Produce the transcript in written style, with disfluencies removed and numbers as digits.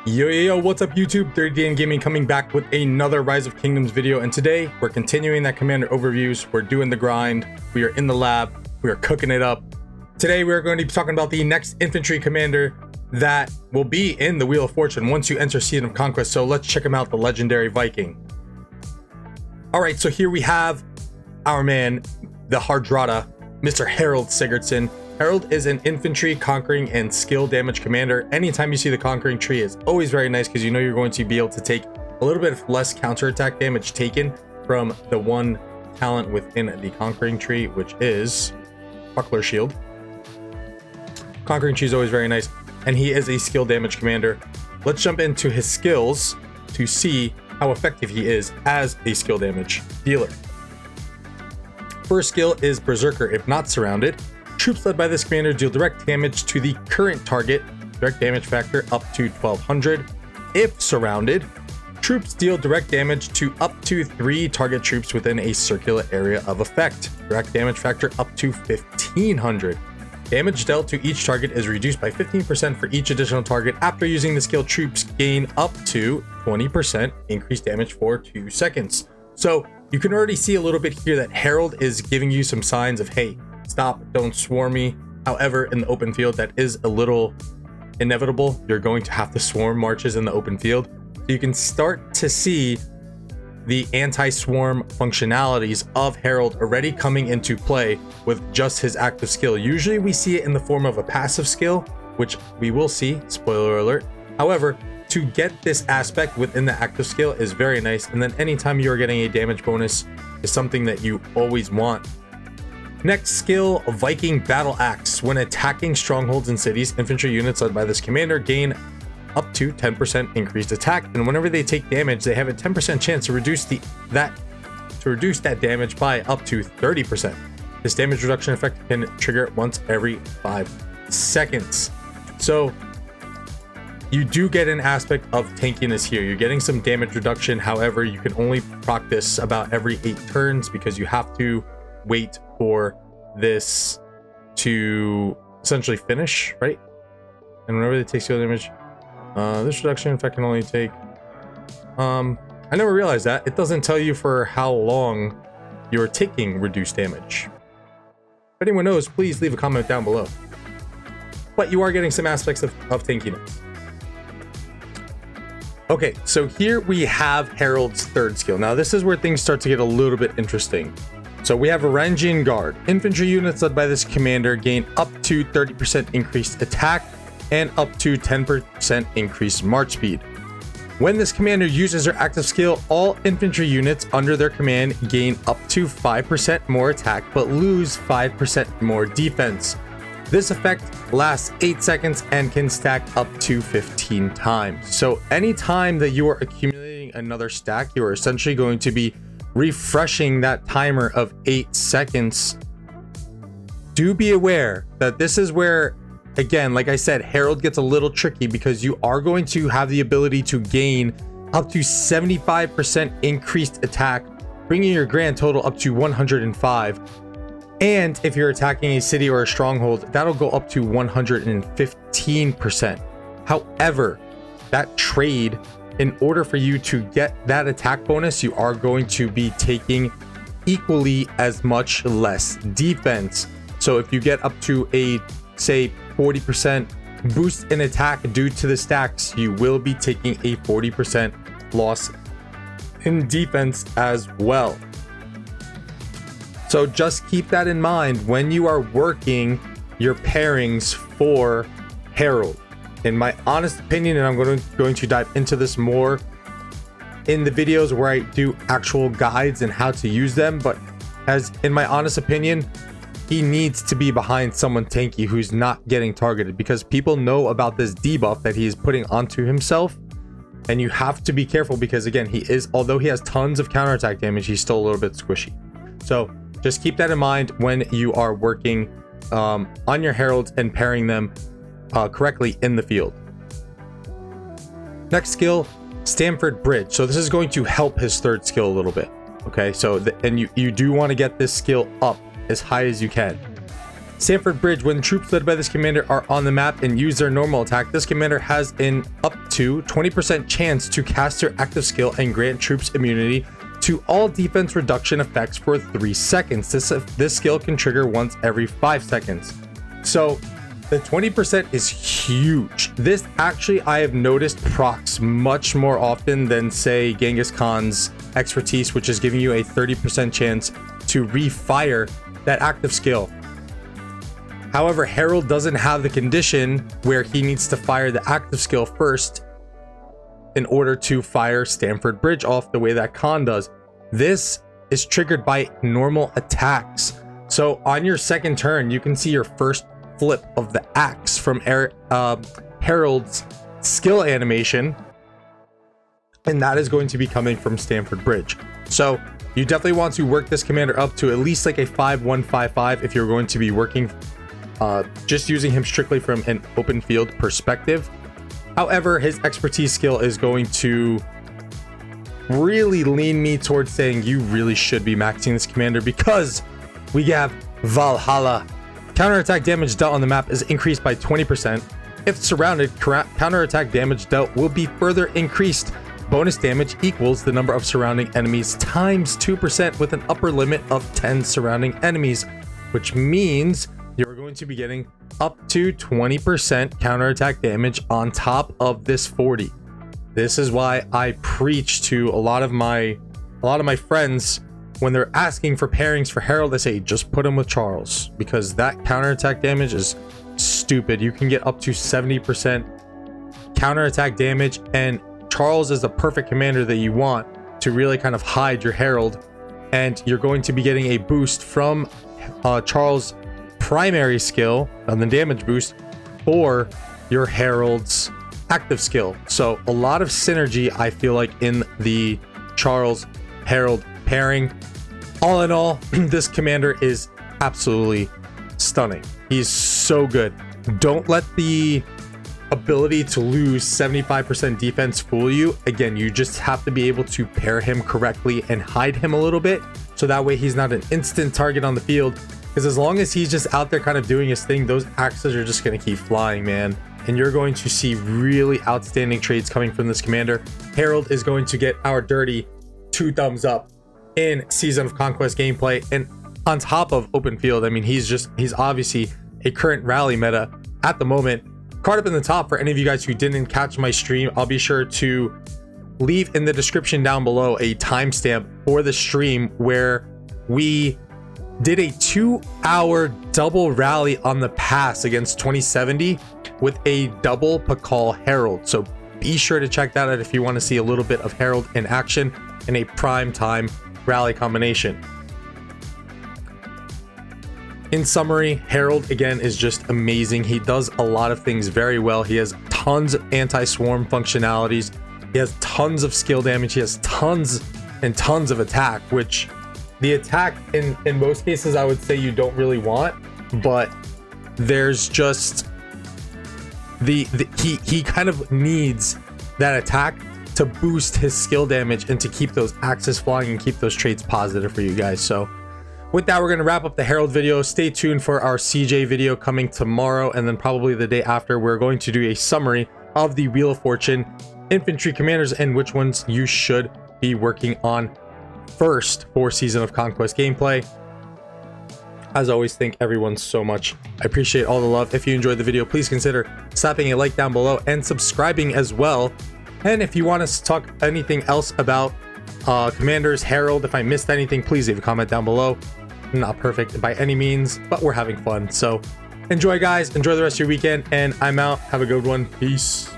Yo, what's up YouTube? 30 Gaming coming back with another Rise of Kingdoms video, and today we're continuing that commander overviews. We're doing the grind, we are in the lab, we are cooking it up. Today we're going to be talking about the next infantry commander that will be in the Wheel of Fortune once you enter Season of Conquest, so let's check him out, the legendary Viking. Alright, so here we have our man, the Hardrada, Mr. Harald Siggurdson. Harald is an infantry, conquering, and skill damage commander. Anytime you see the conquering tree, is always very nice because you know you're going to be able to take a little bit less counterattack damage taken from the one talent within the conquering tree, which is Buckler Shield. Conquering tree is always very nice, and he is a skill damage commander. Let's jump into his skills to see how effective he is as a skill damage dealer. First skill is Berserker. If not surrounded, troops led by this commander deal direct damage to the current target, direct damage factor up to 1200. If surrounded, troops deal direct damage to up to 3 target troops within a circular area of effect, direct damage factor up to 1500. Damage dealt to each target is reduced by 15% for each additional target. After using the skill, troops gain up to 20% increased damage for 2 seconds. So you can already see a little bit here that Harald is giving you some signs of, hey, stop, don't swarm me. However, in the open field, that is a little inevitable. You're going to have to swarm marches in the open field. So you can start to see the anti-swarm functionalities of Harald already coming into play with just his active skill. Usually we see it in the form of a passive skill, which we will see, spoiler alert. However, to get this aspect within the active skill is very nice. And then anytime you are getting a damage bonus is something that you always want. Next skill, Viking Battle Axe. When attacking strongholds and cities, infantry units led by this commander gain up to 10% increased attack, and whenever they take damage, they have a 10% chance to reduce that damage by up to 30%. This damage reduction effect can trigger once every 5 seconds. So you do get an aspect of tankiness here. You're getting some damage reduction. However, you can only proc this about every 8 turns because you have to wait for this to essentially finish, right? And whenever they take skill damage, this reduction effect can only take I never realized that it doesn't tell you for how long you're taking reduced damage. If anyone knows, please leave a comment down below. But you are getting some aspects of tankiness. Okay, so here we have Harald's third skill. Now this is where things start to get a little bit interesting. So we have a Ringen Guard. Infantry units led by this commander gain up to 30% increased attack and up to 10% increased march speed. When this commander uses their active skill, all infantry units under their command gain up to 5% more attack but lose 5% more defense. This effect lasts 8 seconds and can stack up to 15 times. So anytime that you are accumulating another stack, you are essentially going to be refreshing that timer of 8 seconds. Do be aware that this is where, again, like I said, Harald gets a little tricky because you are going to have the ability to gain up to 75% increased attack, bringing your grand total up to 105. And if you're attacking a city or a stronghold, that'll go up to 115%. However, that trade, in order for you to get that attack bonus, you are going to be taking equally as much less defense. So if you get up to a, say, 40% boost in attack due to the stacks, you will be taking a 40% loss in defense as well. So just keep that in mind when you are working your pairings for Harald. In my honest opinion, and I'm going to dive into this more in the videos where I do actual guides and how to use them, but as in my honest opinion, he needs to be behind someone tanky who's not getting targeted, because people know about this debuff that he is putting onto himself, and you have to be careful because, again, he is, although he has tons of counterattack damage, he's still a little bit squishy. So just keep that in mind when you are working on your heralds and pairing them correctly in the field. Next skill, Stanley Bridge. So this is going to help his third skill a little bit. Okay, so and you do want to get this skill up as high as you can. Stanford Bridge. When troops led by this commander are on the map and use their normal attack, this commander has an up to 20% chance to cast their active skill and grant troops immunity to all defense reduction effects for 3 seconds. This skill can trigger once every 5 seconds. So the 20% is huge. This actually, I have noticed, procs much more often than, say, Genghis Khan's expertise, which is giving you a 30% chance to refire that active skill. However, Harald doesn't have the condition where he needs to fire the active skill first in order to fire Stanford Bridge off the way that Khan does. This is triggered by normal attacks. So on your second turn, you can see your first flip of the axe from Harald's skill animation, and that is going to be coming from Stanford Bridge. So you definitely want to work this commander up to at least like a 5-1-5-5 if you're going to be working just using him strictly from an open field perspective. However, his expertise skill is going to really lean me towards saying you really should be maxing this commander, because we have Valhalla. Counterattack damage dealt on the map is increased by 20%. If surrounded, counterattack damage dealt will be further increased. Bonus damage equals the number of surrounding enemies times 2% with an upper limit of 10 surrounding enemies, which means you're going to be getting up to 20% counterattack damage on top of this 40. This is why I preach to a lot of my friends when they're asking for pairings for Harald. I say just put him with Charles, because that counterattack damage is stupid. You can get up to 70% counterattack damage, and Charles is the perfect commander that you want to really kind of hide your Harald, and you're going to be getting a boost from Charles' primary skill on the damage boost for your Harald's active skill. So a lot of synergy, I feel like, in the Charles Harald pairing. All in all, this commander is absolutely stunning. He's so good. Don't let the ability to lose 75% defense fool you. Again, you just have to be able to pair him correctly and hide him a little bit, so that way he's not an instant target on the field. Because as long as he's just out there kind of doing his thing, those axes are just going to keep flying, man. And you're going to see really outstanding trades coming from this commander. Harald is going to get our dirty 2 thumbs up in Season of Conquest gameplay. And on top of open field, I mean, he's obviously a current rally meta at the moment. Card up in the top for any of you guys who didn't catch my stream. I'll be sure to leave in the description down below a timestamp for the stream where we did a 2-hour double rally on the pass against 2070 with a double Pakal Harald. So be sure to check that out if you want to see a little bit of Harald in action in a prime time rally combination. In summary, Harald again is just amazing. He does a lot of things very well. He has tons of anti-swarm functionalities. He has tons of skill damage. He has tons and tons of attack, which the attack in most cases I would say you don't really want, but there's just he kind of needs that attack to boost his skill damage and to keep those axes flying and keep those traits positive for you guys. So with that, we're going to wrap up the Harald video. Stay tuned for our CJ video coming tomorrow, and then probably the day after we're going to do a summary of the Wheel of Fortune infantry commanders and which ones you should be working on first for Season of Conquest gameplay. As always, thank everyone so much. I appreciate all the love. If you enjoyed the video, please consider slapping a like down below and subscribing as well. And if you want us to talk anything else about commanders, Harald, if I missed anything, please leave a comment down below. Not perfect by any means, but we're having fun. So enjoy, guys. Enjoy the rest of your weekend, and I'm out. Have a good one. Peace.